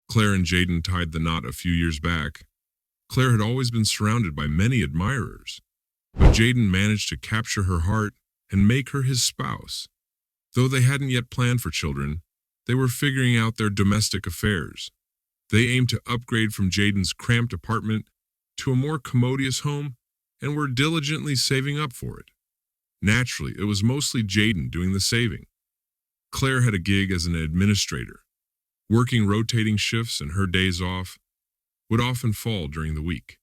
Claire and Jaden tied the knot a few years back. Claire had always been surrounded by many admirers, but Jaden managed to capture her heart and make her his spouse. Though they hadn't yet planned for children, they were figuring out their domestic affairs. They aimed to upgrade from Jaden's cramped apartment to a more commodious home and were diligently saving up for it. Naturally, it was mostly Jaden doing the saving. Claire had a gig as an administrator, working rotating shifts, and her days off would often fall during the week.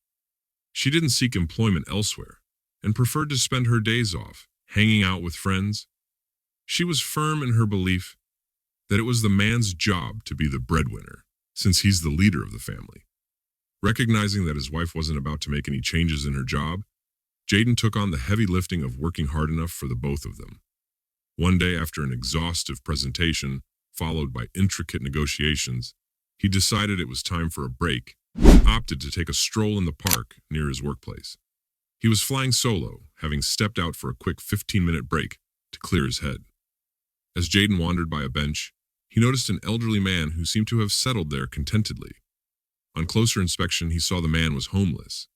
She didn't seek employment elsewhere and preferred to spend her days off hanging out with friends. She was firm in her belief that it was the man's job to be the breadwinner, since he's the leader of the family. Recognizing that his wife wasn't about to make any changes in her job, Jaden took on the heavy lifting of working hard enough for the both of them. One day, after an exhaustive presentation, followed by intricate negotiations, he decided it was time for a break and opted to take a stroll in the park near his workplace. He was flying solo, having stepped out for a quick 15-minute break to clear his head. As Jaden wandered by a bench, he noticed an elderly man who seemed to have settled there contentedly. On closer inspection, he saw the man was homeless.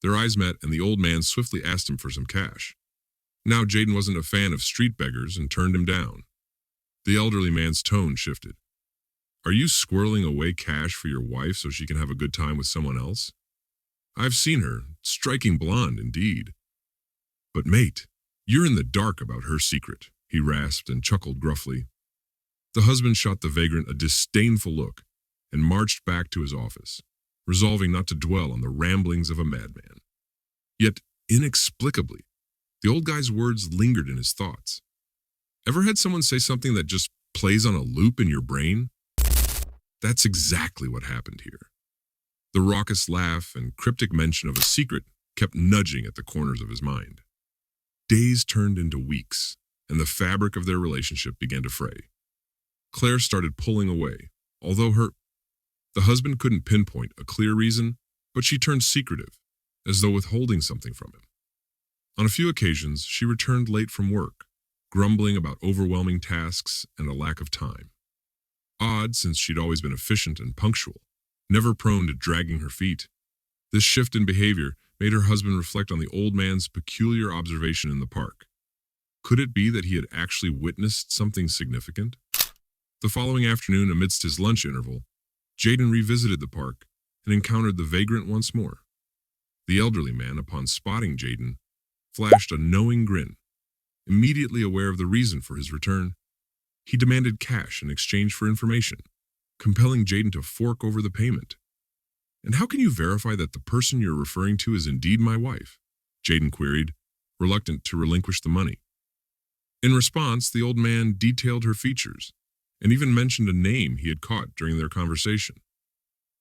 Their eyes met, and the old man swiftly asked him for some cash. Now Jaden wasn't a fan of street beggars and turned him down. The elderly man's tone shifted. "Are you squirreling away cash for your wife so she can have a good time with someone else? I've seen her, striking blonde indeed. But mate, you're in the dark about her secret," he rasped and chuckled gruffly. The husband shot the vagrant a disdainful look and marched back to his office, resolving not to dwell on the ramblings of a madman. Yet, inexplicably, the old guy's words lingered in his thoughts. Ever had someone say something that just plays on a loop in your brain? That's exactly what happened here. The raucous laugh and cryptic mention of a secret kept nudging at the corners of his mind. Days turned into weeks, and the fabric of their relationship began to fray. Claire started pulling away, although the husband couldn't pinpoint a clear reason, but she turned secretive, as though withholding something from him. On a few occasions, she returned late from work, grumbling about overwhelming tasks and a lack of time. Odd, since she'd always been efficient and punctual, never prone to dragging her feet. This shift in behavior made her husband reflect on the old man's peculiar observation in the park. Could it be that he had actually witnessed something significant? The following afternoon, amidst his lunch interval, Jaden revisited the park and encountered the vagrant once more. The elderly man, upon spotting Jaden, flashed a knowing grin. Immediately aware of the reason for his return, he demanded cash in exchange for information, compelling Jaden to fork over the payment. "And how can you verify that the person you're referring to is indeed my wife?" Jaden queried, reluctant to relinquish the money. In response, the old man detailed her features and even mentioned a name he had caught during their conversation.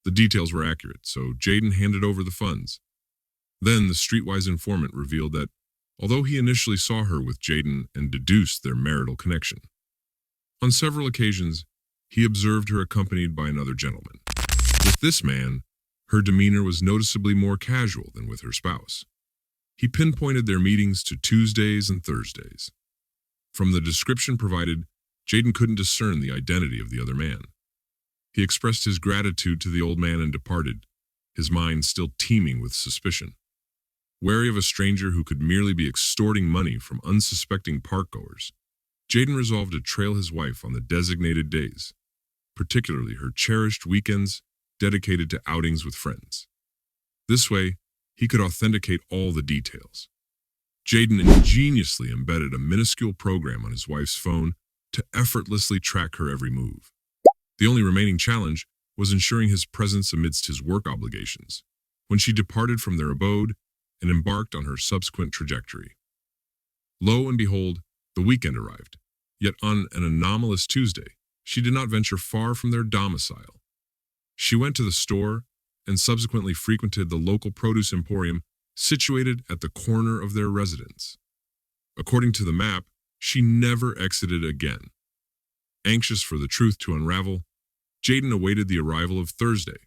The details were accurate, so Jaden handed over the funds. Then the streetwise informant revealed that, although he initially saw her with Jaden and deduced their marital connection, on several occasions he observed her accompanied by another gentleman. With this man, her demeanor was noticeably more casual than with her spouse. He pinpointed their meetings to Tuesdays and Thursdays. From the description provided, Jaden couldn't discern the identity of the other man. He expressed his gratitude to the old man and departed, his mind still teeming with suspicion. Wary of a stranger who could merely be extorting money from unsuspecting parkgoers, Jaden resolved to trail his wife on the designated days, particularly her cherished weekends dedicated to outings with friends. This way, he could authenticate all the details. Jaden ingeniously embedded a minuscule program on his wife's phone to effortlessly track her every move. The only remaining challenge was ensuring his presence amidst his work obligations, when she departed from their abode and embarked on her subsequent trajectory. Lo and behold, the weekend arrived, yet on an anomalous Tuesday, she did not venture far from their domicile. She went to the store and subsequently frequented the local produce emporium situated at the corner of their residence. According to the map, she never exited again. Anxious for the truth to unravel, Jaden awaited the arrival of Thursday.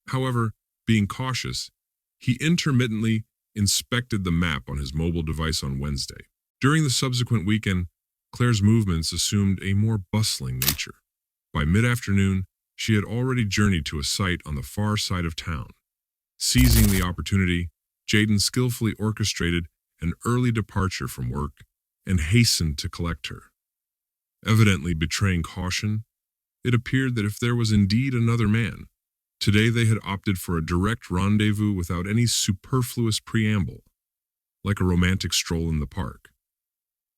However, being cautious, he intermittently inspected the map on his mobile device on Wednesday. During the subsequent weekend, Claire's movements assumed a more bustling nature. By mid-afternoon, she had already journeyed to a site on the far side of town. Seizing the opportunity, Jaden skillfully orchestrated an early departure from work and hastened to collect her. Evidently betraying caution, it appeared that if there was indeed another man, today they had opted for a direct rendezvous without any superfluous preamble, like a romantic stroll in the park.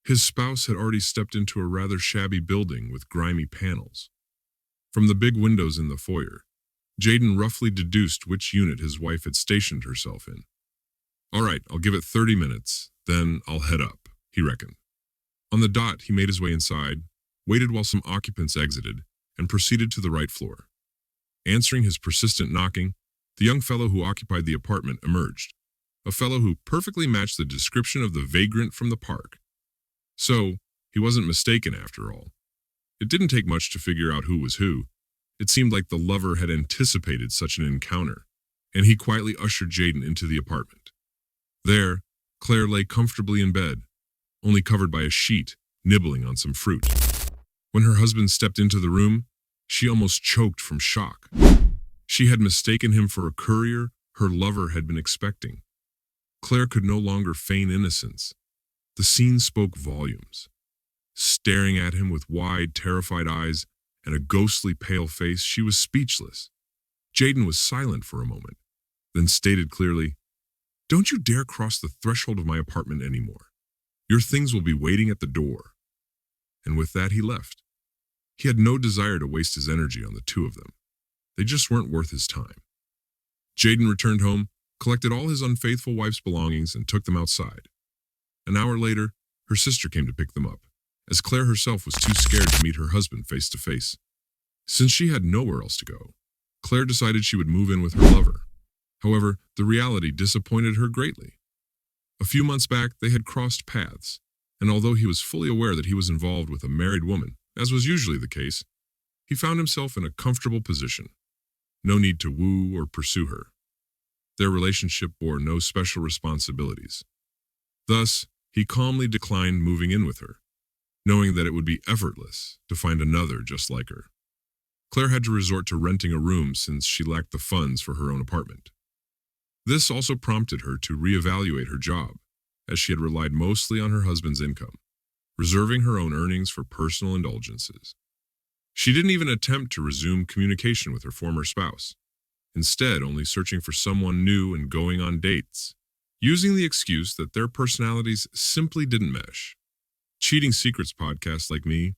His spouse had already stepped into a rather shabby building with grimy panels. From the big windows in the foyer, Jaden roughly deduced which unit his wife had stationed herself in. "All right, I'll give it 30 minutes, then I'll head up," he reckoned. On the dot, he made his way inside, waited while some occupants exited, and proceeded to the right floor. Answering his persistent knocking, the young fellow who occupied the apartment emerged, a fellow who perfectly matched the description of the vagrant from the park. So, he wasn't mistaken after all. It didn't take much to figure out who was who. It seemed like the lover had anticipated such an encounter, and he quietly ushered Jaden into the apartment. There, Claire lay comfortably in bed, only covered by a sheet, nibbling on some fruit. When her husband stepped into the room, she almost choked from shock. She had mistaken him for a courier her lover had been expecting. Claire could no longer feign innocence. The scene spoke volumes. Staring at him with wide, terrified eyes and a ghostly pale face, she was speechless. Jaden was silent for a moment, then stated clearly, "Don't you dare cross the threshold of my apartment anymore. Your things will be waiting at the door." And with that, he left. He had no desire to waste his energy on the two of them. They just weren't worth his time. Jaden returned home, collected all his unfaithful wife's belongings, and took them outside. An hour later, her sister came to pick them up, as Claire herself was too scared to meet her husband face to face. Since she had nowhere else to go, Claire decided she would move in with her lover. However, the reality disappointed her greatly. A few months back, they had crossed paths, and although he was fully aware that he was involved with a married woman, as was usually the case, he found himself in a comfortable position. No need to woo or pursue her. Their relationship bore no special responsibilities. Thus, he calmly declined moving in with her, knowing that it would be effortless to find another just like her. Claire had to resort to renting a room since she lacked the funds for her own apartment. This also prompted her to reevaluate her job, as she had relied mostly on her husband's income, reserving her own earnings for personal indulgences. She didn't even attempt to resume communication with her former spouse, instead only searching for someone new and going on dates, using the excuse that their personalities simply didn't mesh. Cheating Secrets podcasts like me